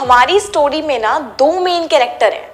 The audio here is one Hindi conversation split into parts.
हमारी स्टोरी में ना दो मेन कैरेक्टर हैं।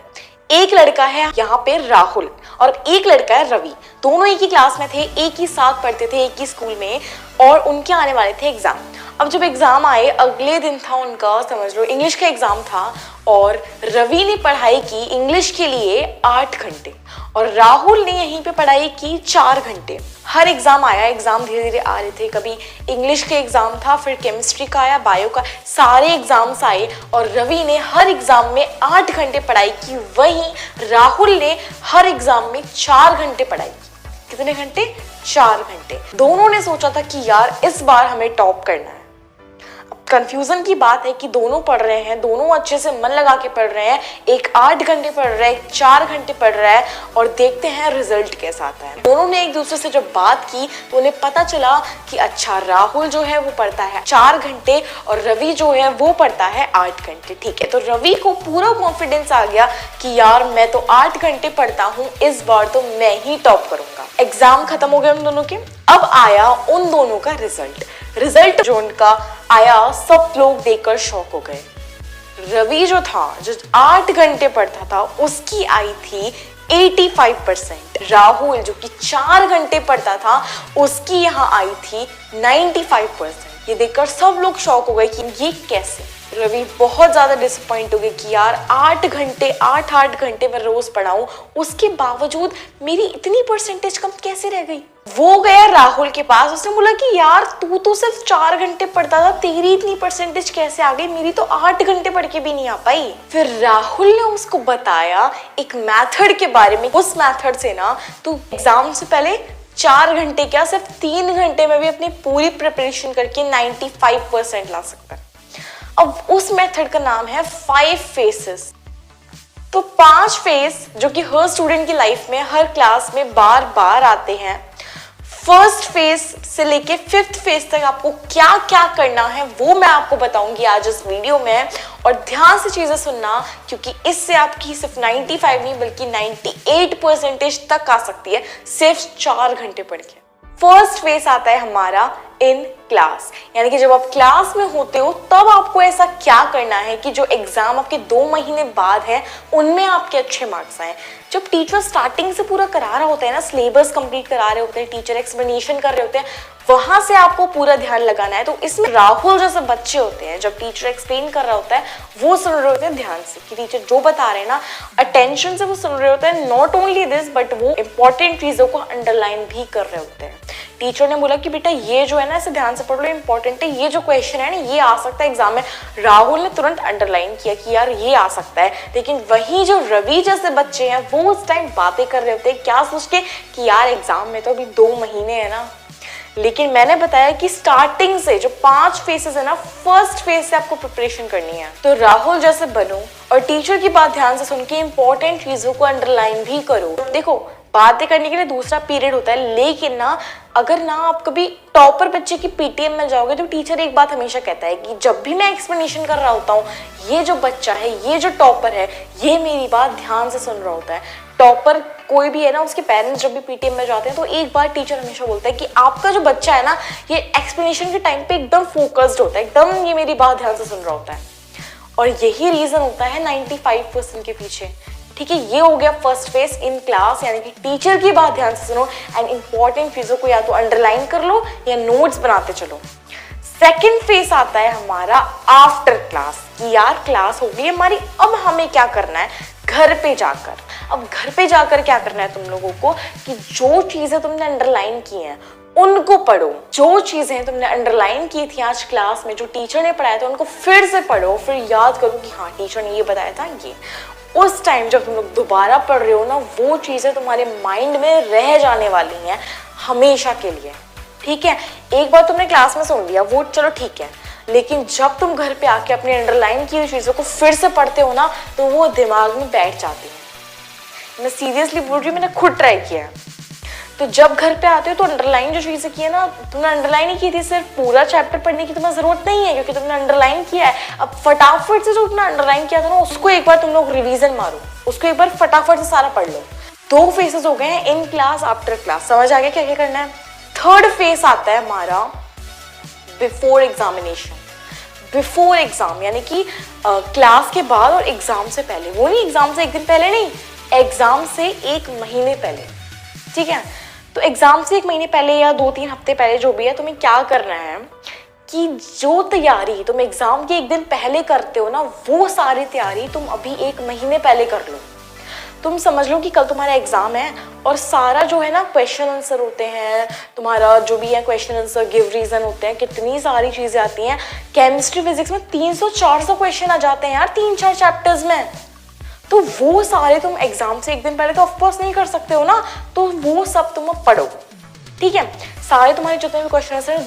एक लड़का है यहाँ पे राहुल और एक लड़का है रवि। दोनों एक ही क्लास में थे, एक ही साथ पढ़ते थे, एक ही स्कूल में, और उनके आने वाले थे एग्जाम। अब जब एग्जाम आए, अगले दिन था उनका, समझ लो इंग्लिश का एग्जाम था, और रवि ने पढ़ाई की इंग्लिश के लिए 8 घंटे और राहुल ने यहीं पे पढ़ाई की 4 घंटे। हर एग्जाम आया, एग्जाम धीरे धीरे आ रहे थे। कभी इंग्लिश का एग्जाम था, फिर केमिस्ट्री का आया, बायो का, सारे एग्जाम्स आए और रवि ने हर एग्जाम में 8 घंटे पढ़ाई की। वहीं राहुल ने हर एग्जाम में 4 घंटे पढ़ाई की। कितने घंटे? 4 घंटे। दोनों ने सोचा था कि यार इस बार हमें टॉप करना है। कंफ्यूजन की बात है कि दोनों पढ़ रहे हैं, दोनों अच्छे से मन लगा के पढ़ रहे हैं। एक 8 घंटे पढ़ रहा है, एक 4 घंटे पढ़ रहा है, और देखते हैं रिजल्ट कैसा आता है। दोनों ने एक दूसरे से जब बात की तो उन्हें पता चला कि अच्छा, राहुल जो है वो पढ़ता है 4 घंटे और रवि जो है वो पढ़ता है 8 घंटे। ठीक है, तो रवि को पूरा कॉन्फिडेंस आ गया कि यार मैं तो 8 घंटे पढ़ता हूँ, इस बार तो मैं ही टॉप करूंगा। एग्जाम खत्म हो गए उन दोनों के। अब आया उन दोनों का रिजल्ट जो उनका आया, सब लोग देखकर शॉक हो गए। रवि जो था, जो 8 घंटे पढ़ता था, उसकी आई थी 85%। राहुल जो कि 4 घंटे पढ़ता था, उसकी यहाँ आई थी 95%। ये देखकर सब लोग शॉक हो गए कि ये कैसे। रवि बहुत ज्यादा डिसअपॉइंट हो गए कि यार 8 घंटे 8 घंटे मैं रोज पढ़ाऊं, उसके बावजूद मेरी इतनी परसेंटेज कम कैसे रह गई। वो गया राहुल के पास, उसने बोला कि यार तू तो सिर्फ 4 घंटे पढ़ता था, तेरी इतनी परसेंटेज कैसे आ गई, मेरी तो 8 घंटे पढ़ के भी नहीं आ पाई। फिर राहुल ने उसको बताया एक मेथड के बारे में। उस मेथड से ना तू एग्जाम से पहले 4 घंटे क्या, सिर्फ 3 घंटे में भी अपनी पूरी प्रिपरेशन करके 95% ला सकता है। अब उस मेथड का नाम है 5 फेसेस। तो 5 फेस जो कि हर स्टूडेंट की लाइफ में, हर क्लास में बार बार आते हैं। फर्स्ट फेज से लेके 5th फेज तक आपको क्या क्या करना है वो मैं आपको बताऊंगी आज इस वीडियो में, और ध्यान से चीजें सुनना, क्योंकि इससे आपकी सिर्फ 95 नहीं बल्कि 98% तक आ सकती है सिर्फ 4 घंटे पढ़ के। फर्स्ट फेज आता है हमारा इन क्लास, यानी कि जब आप क्लास में होते हो तब आपको ऐसा क्या करना है कि जो एग्जाम आपके 2 महीने बाद है उनमें आपके अच्छे मार्क्स आए। जब टीचर स्टार्टिंग से पूरा करा रहा होता है ना, सिलेबस कंप्लीट करा रहे होते हैं, टीचर एक्सप्लेनेशन कर रहे होते हैं, वहां से आपको पूरा ध्यान लगाना है। तो इसमें राहुल जैसे बच्चे होते हैं, जब टीचर एक्सप्लेन कर रहा होता है वो सुन रहे होते हैं ध्यान से कि टीचर जो बता रहे हैं ना, अटेंशन से वो सुन रहे होते हैं। नॉट ओनली दिस, बट वो इंपॉर्टेंट चीजों को अंडरलाइन भी कर रहे होते हैं। टीचर ने बोला कि बेटा ये जो है ना, इसे ध्यान से पढ़ लो, इंपॉर्टेंट है, ये जो क्वेश्चन है ना ये आ सकता है एग्जाम में। राहुल ने तुरंत अंडरलाइन किया कि यार ये आ सकता है। लेकिन वही जो रवि जैसे बच्चे हैं वो उस टाइम बातें कर रहे होते हैं, क्या सोच के कि यार एग्जाम में तो अभी 2 महीने है ना। लेकिन मैंने बताया कि स्टार्टिंग से जो 5 फेसेस है ना, फर्स्ट फेज से आपको प्रिपरेशन करनी है। तो राहुल जैसे बनो और टीचर की बात ध्यान से सुन के इंपॉर्टेंट चीजों को अंडरलाइन भी करो। देखो, बातें करने के लिए दूसरा पीरियड होता है, लेकिन ना अगर ना आप कभी टॉपर बच्चे की पीटीएम में जाओगे तो टीचर एक बात हमेशा कहता है कि जब भी मैं एक्सप्लेनेशन कर रहा होता हूँ, ये जो बच्चा है, ये जो टॉपर है, ये मेरी बात ध्यान से सुन रहा होता है। टॉपर कोई भी है ना, उसके पेरेंट्स जब भी पीटीएम में जाते हैं तो एक बार टीचर हमेशा बोलता है कि आपका जो बच्चा है ना, ये एक्सप्लेनेशन के टाइम पे एकदम फोकस्ड होता है, एकदम ये मेरी बात ध्यान से सुन रहा होता है। और यही रीजन होता है 95% के पीछे। ठीक है, ये हो गया फर्स्ट फेज इन क्लास, यानी कि टीचर की बात ध्यान से सुनो एंड इंपॉर्टेंट चीजों को या तो अंडरलाइन कर लो या नोट्स बनाते चलो। सेकंड फेज आता है हमारा आफ्टर क्लास, कि यार क्लास हो गई हमारी, अब हमें क्या करना है घर पे जाकर। अब घर पे जाकर क्या करना है तुम लोगों को कि जो चीजें तुमने अंडरलाइन की हैं उनको पढ़ो। जो चीजें तुमने अंडरलाइन की थी आज क्लास में, जो टीचर ने पढ़ाया था, उनको फिर से पढ़ो, फिर याद करो कि हाँ टीचर ने ये बताया था। ये उस टाइम जब तुम लोग दोबारा पढ़ रहे हो ना, वो चीजें तुम्हारे माइंड में रह जाने वाली हैं हमेशा के लिए। ठीक है, एक बार तुमने क्लास में सुन लिया वो चलो ठीक है, लेकिन जब तुम घर पे आके अपनी अंडरलाइन की हुई चीजों को फिर से पढ़ते हो ना, तो वो दिमाग में बैठ जाती है। मैं सीरियसली बोल रही हूँ, मैंने खुद ट्राई किया है। तो जब घर पे आते हो तो अंडरलाइन जो चीजें की है ना, तुमने अंडरलाइन ही की थी, सिर्फ पूरा चैप्टर पढ़ने की तुम्हें जरूरत नहीं है क्योंकि तुमने अंडरलाइन किया है। अब फटाफट से जो तुमने अंडरलाइन किया था ना, उसको एक बार तुम लोग रिवीजन मारो, उसको एक बार फटाफट से सारा पढ़ लो। 2 फेसेस हो गए हैं, इन क्लास आफ्टर क्लास। समझ आ गया क्या क्या करना है। थर्ड फेस आता है हमारा बिफोर एग्जामिनेशन। बिफोर एग्जाम, यानी कि क्लास के बाद और एग्जाम से पहले। वो नहीं एग्जाम से एक दिन पहले नहीं, एग्जाम से एक महीने पहले, ठीक है। तो एग्जाम से एक महीने पहले या 2-3 हफ्ते पहले जो भी है, तुम्हें क्या करना है कि जो तैयारी तुम एग्जाम के एक दिन पहले करते हो ना, वो सारी तैयारी तुम अभी एक महीने पहले कर लो। तुम समझ लो कि कल तुम्हारा एग्जाम है और सारा जो है ना क्वेश्चन आंसर होते हैं, तुम्हारा जो भी है क्वेश्चन आंसर, गिव रीजन होते हैं, कितनी सारी चीजें आती हैं। केमिस्ट्री फिजिक्स में 300-400 क्वेश्चन आ जाते हैं यार 3-4 चैप्टर्स में। तो वो सारे तुम एग्जाम से एक दिन पहले तो ऑफकोर्स नहीं कर सकते हो ना, तो वो सब तुम पढ़ो, ठीक है। सारे तुम्हारे जितने भी क्वेश्चन आंसर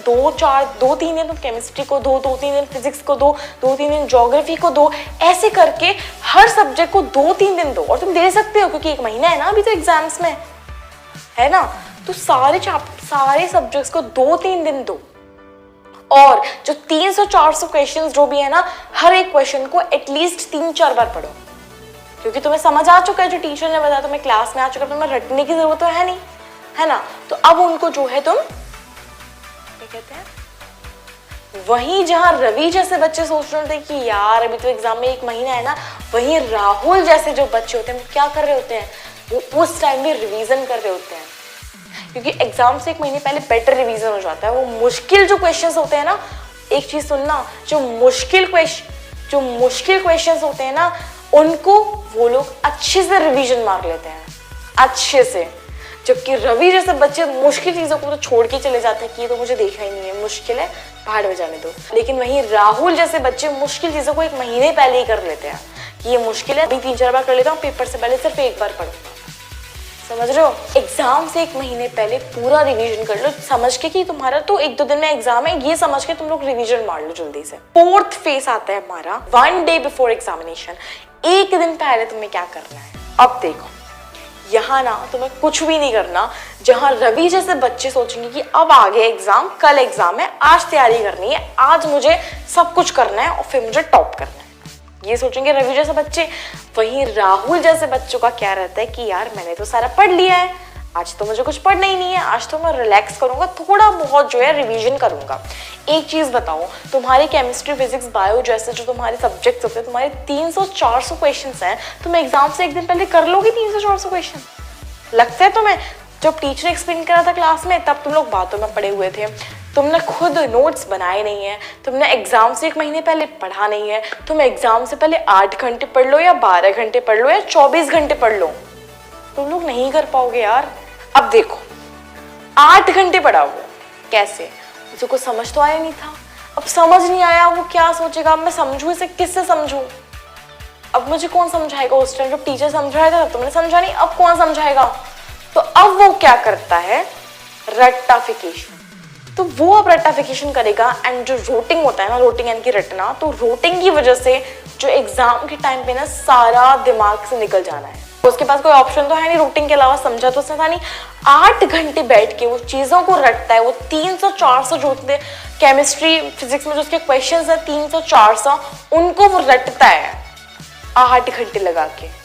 2-3 दिन तुम केमिस्ट्री को दो, 2-3 दिन फिजिक्स को दो, 2-3 दिन ज्योग्राफी को दो, ऐसे करके हर सब्जेक्ट को 2-3 दिन दो। और तुम दे सकते हो क्योंकि एक महीना है ना अभी तो एग्जाम्स में, है ना। तो सारे सब्जेक्ट्स को 2-3 दिन दो, और जो 300-400 क्वेश्चन जो भी है ना, हर एक क्वेश्चन को एटलीस्ट 3-4 बार पढ़ो, क्योंकि तुम्हें समझ आ चुका है, जो टीचर ने बताया तुम्हें क्लास में आ चुका है, तुम्हें रटने की जरूरत तो है नहीं, है ना। तो अब उनको जो है तुम क्या कहते हैं, वहीं जहां रवि जैसे बच्चे सोच रहे होते हैं कि यार अभी तो एग्जाम में एक महीना है ना, वहीं राहुल जैसे जो बच्चे होते हैं वो क्या कर रहे होते हैं, वो उस टाइम में रिवीजन कर रहे होते हैं, क्योंकि एग्जाम से एक महीने पहले बेटर रिवीजन हो जाता है। वो मुश्किल जो क्वेश्चंस होते हैं ना, एक चीज सुनना, जो मुश्किल क्वेश्चंस होते हैं ना, उनको वो लोग अच्छे से रिवीजन मार लेते हैं, अच्छे से। जबकि रवि जैसे बच्चे मुश्किल चीजों को तो छोड़ के चले जाते हैं कि ये तो मुझे देखना ही नहीं है, मुश्किल है, पहाड़ में जाने दो। लेकिन वहीं राहुल जैसे बच्चे मुश्किल चीजों को एक महीने पहले ही कर लेते हैं कि ये मुश्किल है, अभी 3-4 बार कर लेता हूँ, पेपर से पहले सिर्फ एक बार पढ़ूंगा। समझ रहे हो, एग्जाम से एक महीने पहले पूरा रिवीजन कर लो, समझ के कि तुम्हारा तो 1-2 दिन में एग्जाम है, ये समझ के तुम लोग रिवीजन मार लो जल्दी से। 4th फेज आता है हमारा 1 डे बिफोर एग्जामिनेशन। एक दिन पहले तुम्हें क्या करना है। अब देखो, यहाँ ना तुम्हें कुछ भी नहीं करना। जहां रवि जैसे बच्चे सोचेंगे कि अब आगे एग्जाम, कल एग्जाम है, आज तैयारी करनी है, आज मुझे सब कुछ करना है और फिर मुझे टॉप करना है, ये सोचेंगे रवि जैसे बच्चे। वहीं राहुल जैसे बच्चों का क्या रहता है कि यार मैंने तो सारा पढ़ लिया है, आज तो मुझे कुछ पढ़ना ही नहीं है, आज तो मैं रिलैक्स करूंगा, थोड़ा बहुत जो है रिवीजन करूंगा। एक चीज बताओ, तुम्हारी केमिस्ट्री, फिजिक्स, बायो जैसे जो तुम्हारे सब्जेक्ट्स होते हैं, तुम्हारे 300-400 क्वेश्चंस हैं, तुम एग्जाम से एक दिन पहले कर लोगे 300-400 क्वेश्चन? लगता है तुम्हें? जब टीचर एक्सप्लेन करा था क्लास में, तब तुम लोग बातों में पड़े हुए थे, तुमने खुद नोट्स बनाए नहीं है, तुमने एग्जाम से एक महीने पहले पढ़ा नहीं है। तुम एग्जाम से पहले 8 घंटे पढ़ लो या 12 घंटे पढ़ लो या 24 घंटे पढ़ लो, तुम लोग नहीं कर पाओगे यार। अब देखो, 8 घंटे पढ़ा वो कैसे, मुझे कुछ समझ तो आया नहीं था, अब समझ नहीं आया, वो क्या सोचेगा, अब मैं समझूं इसे, किससे समझूं, अब मुझे कौन समझाएगा। उस टाइम जब टीचर समझाया था तुमने समझा नहीं, अब कौन समझाएगा। तो अब वो क्या करता है, रट्टाफिकेशन। तो वो अब रट्टाफिकेशन करेगा, एंड जो रोटिंग होता है ना, रोटिंग यानी कि रटना, तो रोटिंग की वजह से जो एग्जाम के टाइम पे ना सारा दिमाग से निकल जाना है, उसके पास कोई ऑप्शन तो है नहीं रोटिंग के अलावा, समझा तो उसने था नहीं। 8 घंटे बैठ के वो चीजों को रटता है, वो 300-400 जो होते हैं केमिस्ट्री फिजिक्स में जो उसके क्वेश्चंस है 300-400, उनको वो रटता है 8 घंटे लगा के।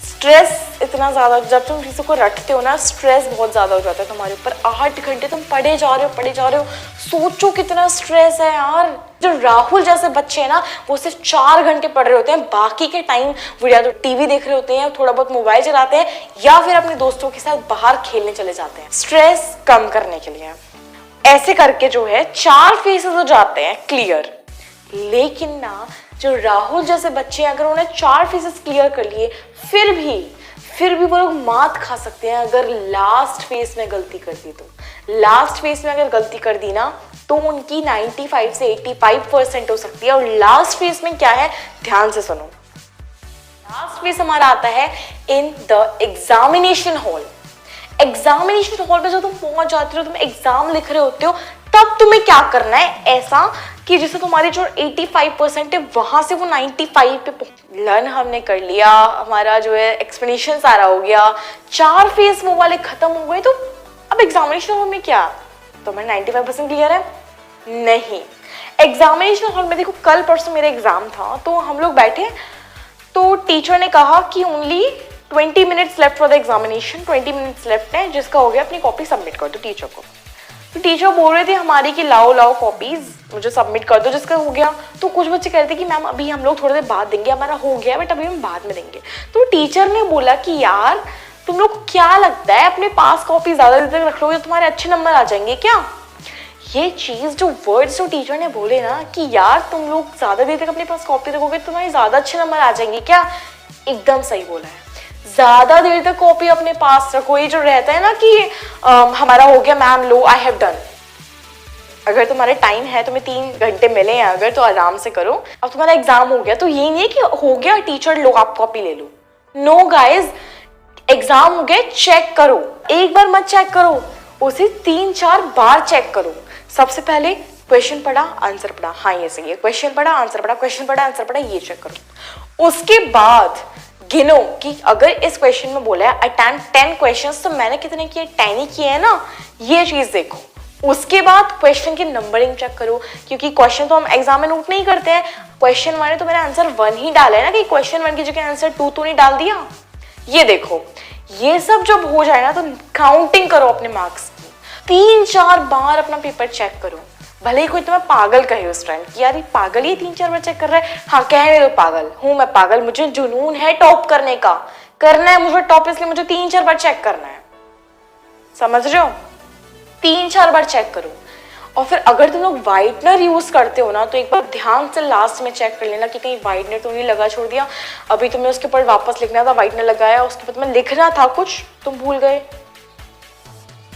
स्ट्रेस इतना ज्यादा, जब तुम चीजों को रटते हो ना, स्ट्रेस बहुत ज्यादा हो जाता है तुम्हारे ऊपर। 8 घंटे तुम पढ़े जा रहे हो, सोचो कितना स्ट्रेस है यार। जो राहुल जैसे बच्चे हैं ना, वो सिर्फ 4 घंटे पढ़ रहे होते हैं, बाकी के टाइम वो या तो टीवी देख रहे होते हैं, थोड़ा बहुत मोबाइल चलाते हैं, या फिर अपने दोस्तों के साथ बाहर खेलने चले जाते हैं, स्ट्रेस कम करने के लिए। ऐसे करके जो है 4 फेसेस हो जाते हैं क्लियर। लेकिन ना जो राहुल जैसे बच्चे अगर उन्हें 4 फेसेस क्लियर कर लिए, फिर भी वो लोग मात खा सकते हैं अगर लास्ट फेज में गलती कर दी तो। लास्ट फेज में अगर गलती कर दी ना, तो उनकी 95 से 85% हो सकती है। और लास्ट फेज में क्या है, ध्यान से सुनो, लास्ट फेज हमारा आता है in the examination hall. Examination hall में जब तुम पहुंच जाते हो, तुम एग्जाम लिख रहे होते हो, तब तुम्हें क्या करना है ऐसा कि जैसे तुम्हारी जो 85% है, वहां से वो 95 पे। लर्न हमने कर लिया, हमारा जो है एक्सप्लेनेशन सारा हो गया, 4 फेज वो वाले खत्म हो गए, तो अब एग्जामिनेशन हॉल में क्या तुम्हारा 95% क्लियर है? नहीं। एग्जामिनेशन हॉल में देखो, कल परसों मेरा एग्जाम था, तो हम लोग बैठे, तो टीचर ने कहा कि only 20 minutes left for the examination, 20 minutes left है, जिसका हो गया अपनी कॉपी सबमिट कर दो टीचर को। तो टीचर बोल रहे थे हमारी कि लाओ लाओ कॉपीज मुझे सबमिट कर दो, जिसका हो गया। तो कुछ बच्चे कह रहे थे कि मैम अभी हम लोग थोड़ी देर बाद देंगे, हमारा हो गया बट अभी हम बाद में देंगे। तो टीचर ने बोला कि यार तुम लोग को क्या लगता है अपने पास कॉपी ज्यादा देर तक रख लोगे तो तुम्हारे अच्छे नंबर आ जाएंगे क्या? ये चीज जो वर्ड्स जो टीचर ने बोले ना कि यार तुम लोग ज्यादा देर तक अपने पास कॉपी रखोगे तो तुम्हारे ज्यादा अच्छे नंबर आ जाएंगे क्या, एकदम सही बोला है। ज्यादा देर तक कॉपी अपने पास रखो, ये जो रहता है ना कि हमारा हो गया ma'am low I have done. अगर तुम्हारे टाइम है, तुम्हें 3 घंटे मिले हैं अगर, तो आराम से करो। अब तुम्हारा एग्जाम हो गया तो ये नहीं है कि हो गया टीचर लो आप कॉपी ले लो। नो गाइज, एग्जाम हो गया चेक करो, एक बार मत चेक करो, उसे 3-4 बार चेक करो। सबसे पहले क्वेश्चन पढ़ा आंसर पढ़ा, हाँ ये सही है, क्वेश्चन पढ़ा आंसर पढ़ा, क्वेश्चन पढ़ा आंसर पढ़ा, ये चेक करो। उसके बाद गिनो कि अगर इस क्वेश्चन में बोला है अटेम्प्ट 10 क्वेश्चंस तो मैंने कितने किए, 10 ही किए हैं ना, ये चीज देखो। उसके बाद क्वेश्चन की नंबरिंग चेक करो, क्योंकि क्वेश्चन तो हम एग्जाम में नोट नहीं करते हैं। क्वेश्चन 1 है तो मैंने आंसर 1 ही डाला है ना, कि क्वेश्चन 1 की जगह आंसर 2 तो नहीं डाल दिया। ये देखो, ये सब जब हो जाए ना तो काउंटिंग करो अपने मार्क्स की, 3-4 बार अपना पेपर चेक करो। भले ही कोई तुम्हें पागल कहे उस टाइम कि यार ये पागल ही 3-4 बार चेक कर रहा है, हाँ कह रहे हो पागल हूं मैं, पागल, मुझे जुनून है टॉप करने का, करना है मुझे टॉप, इसलिए मुझे 3-4 बार चेक करना है, समझ रहे हो? 3-4 बार चेक करो। और फिर अगर तुम लोग वाइटनर यूज करते हो ना तो एक बार ध्यान से लास्ट में चेक कर लेना कि कहीं वाइटनर तो नहीं लगा छोड़ दिया, अभी तुम्हें उसके ऊपर वापस लिखना था वाइटनर लगाया, उसके बाद तुम्हें लिखना था कुछ तुम भूल गए।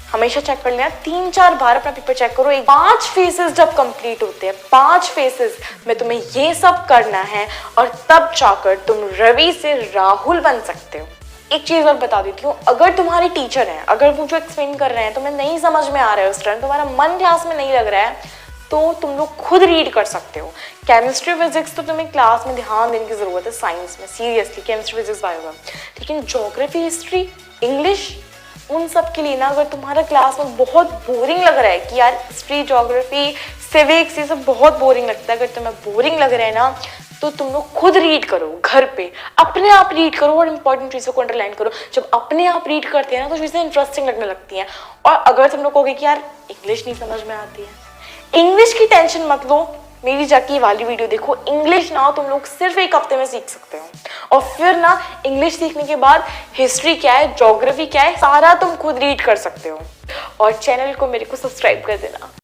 हमेशा चेक कर लेना, 3-4 बार अपना पेपर चेक करो। 5 फेसेस जब कंप्लीट होते हैं, 5 फेसेस में तुम्हें ये सब करना है और तब जाकर तुम रवि से राहुल बन सकते हो। एक चीज और बता देती हूँ, अगर तुम्हारे टीचर हैं, अगर वो जो एक्सप्लेन कर रहे हैं तुम्हें नहीं समझ में आ रहा है, उस टाइम तुम्हारा मन क्लास में नहीं लग रहा है, तो तुम लोग खुद रीड कर सकते हो। केमिस्ट्री फिजिक्स तो तुम्हें क्लास में ध्यान देने की जरूरत है, साइंस में सीरियसली केमिस्ट्री फिजिक्स बायो में, लेकिन ज्योग्राफी हिस्ट्री इंग्लिश उन सब के लिए ना, अगर तुम्हारा क्लास में बहुत बोरिंग लग रहा है कि यार हिस्ट्री ज्योग्राफी सिविक्स ये सब बहुत बोरिंग लगता है, अगर तुम्हें बोरिंग लग रहा है ना तो तुम लोग खुद रीड करो, घर पे अपने आप रीड करो और इंपॉर्टेंट चीज़ों को अंडरलाइन करो। जब अपने आप रीड करते हैं ना तो चीज़ें इंटरेस्टिंग लगने लगती हैं। और अगर तुम लोग कहोगे कि यार इंग्लिश नहीं समझ में आती है, इंग्लिश की टेंशन मत लो, मेरी जाके वाली वीडियो देखो। इंग्लिश ना तुम लोग सिर्फ 1 हफ्ते में सीख सकते हो, और फिर ना इंग्लिश सीखने के बाद हिस्ट्री क्या है, ज्योग्राफी क्या है, सारा तुम खुद रीड कर सकते हो। और चैनल को मेरे को सब्सक्राइब कर देना।